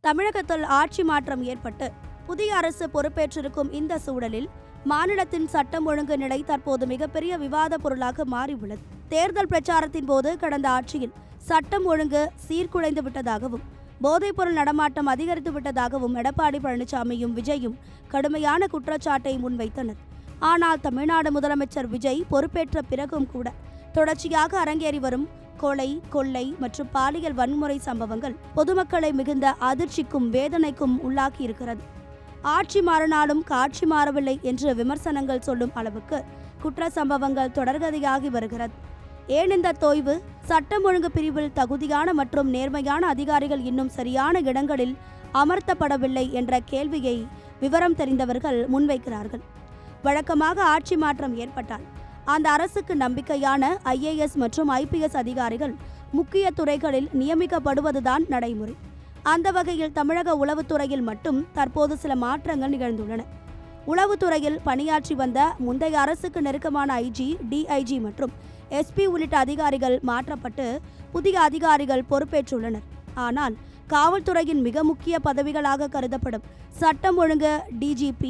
தமிழகத்தில் ஆட்சி மாற்றம் ஏற்பட்டு புதிய அரசு பொறுப்பேற்றிருக்கும் இந்த சூழலில் மாநிலத்தின் சட்டம் ஒழுங்கு நிலை தற்போது மிகப்பெரிய விவாத பொருளாக மாறியுள்ளது. தேர்தல் பிரச்சாரத்தின் போது கடந்த ஆட்சியில் சட்டம் ஒழுங்கு சீர்குலைந்து விட்டதாகவும் போதைப்பொருள் நடமாட்டம் அதிகரித்து விட்டதாகவும் எடப்பாடி பழனிசாமியும் விஜயும் கடுமையான குற்றச்சாட்டை முன்வைத்தனர். ஆனால் தமிழ்நாடு முதலமைச்சர் விஜய் பொறுப்பேற்ற பிறகும் கூட தொடர்ச்சியாக அரங்கேறி வரும் கொலை, கொள்ளை மற்றும் பாலியல் வன்முறை சம்பவங்கள் பொதுமக்களை மிகுந்த அதிர்ச்சிக்கும் வேதனைக்கும் உள்ளாக்கியிருக்கிறது. ஆட்சி மாறினாலும் காட்சி மாறவில்லை என்று விமர்சனங்கள் சொல்லும் அளவுக்கு குற்ற சம்பவங்கள் தொடர்கதையாகி வருகிறது. ஏன் இந்த தொய்வு? சட்டம் ஒழுங்கு பிரிவில் தகுதியான மற்றும் நேர்மையான அதிகாரிகள் இன்னும் சரியான இடங்களில் அமர்த்தப்படவில்லை என்ற கேள்வியை விவரம் தெரிந்தவர்கள் முன்வைக்கிறார்கள். வழக்கமாக ஆட்சி மாற்றம் ஏற்பட்டால் அந்த அரசுக்கு நம்பிக்கையான IAS மற்றும் IPS அதிகாரிகள் முக்கிய துறைகளில் நியமிக்கப்படுவதுதான் நடைமுறை. அந்த வகையில் தமிழக உளவுத்துறையில் மட்டும் தற்போது சில மாற்றங்கள் நிகழ்ந்துள்ளன. உளவுத்துறையில் பணியாற்றி வந்த முந்தைய அரசுக்கு நெருக்கமான IG, DIG மற்றும் SP உள்ளிட்ட அதிகாரிகள் மாற்றப்பட்டு புதிய அதிகாரிகள் பொறுப்பேற்றுள்ளனர். ஆனால் காவல்துறையின் மிக முக்கிய பதவிகளாக கருதப்படும் சட்டம் ஒழுங்கு DGP,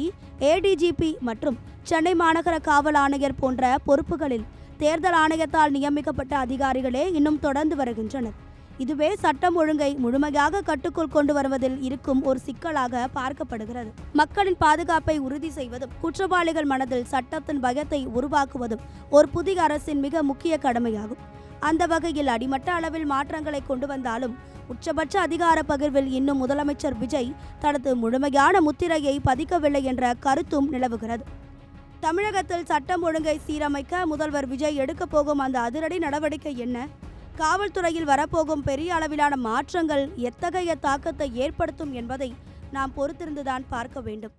ADGP மற்றும் சென்னை மாநகர காவல் ஆணையர் போன்ற பொறுப்புகளில் தேர்தல் ஆணையத்தால் நியமிக்கப்பட்ட அதிகாரிகளே இன்னும் தொடர்ந்து வருகின்றனர். இதுவே சட்டம் ஒழுங்கை முழுமையாக கட்டுக்குள் கொண்டு வருவதில் இருக்கும் ஒரு சிக்கலாக பார்க்கப்படுகிறது. மக்களின் பாதுகாப்பை உறுதி செய்வதும் குற்றவாளிகள் மனதில் சட்டத்தின் பயத்தை உருவாக்குவதும் ஒரு புதிய அரசின் மிக முக்கிய கடமையாகும். அந்த வகையில் அடிமட்ட அளவில் மாற்றங்களை கொண்டு வந்தாலும் உச்சபட்ச அதிகார பகிர்வில் இன்னும் முதலமைச்சர் விஜய் தனது முழுமையான முத்திரையை பதிக்கவில்லை என்ற கருத்தும் நிலவுகிறது. தமிழகத்தில் சட்டம் ஒழுங்கை சீரமைக்க முதல்வர் விஜய் எடுக்கப் போகும் அந்த அதிரடி நடவடிக்கை என்ன? காவல்துறையில் வரப்போகும் பெரிய அளவிலான மாற்றங்கள் எத்தகைய தாக்கத்தை ஏற்படுத்தும் என்பதை நாம் பொறுத்திருந்துதான் பார்க்க வேண்டும்.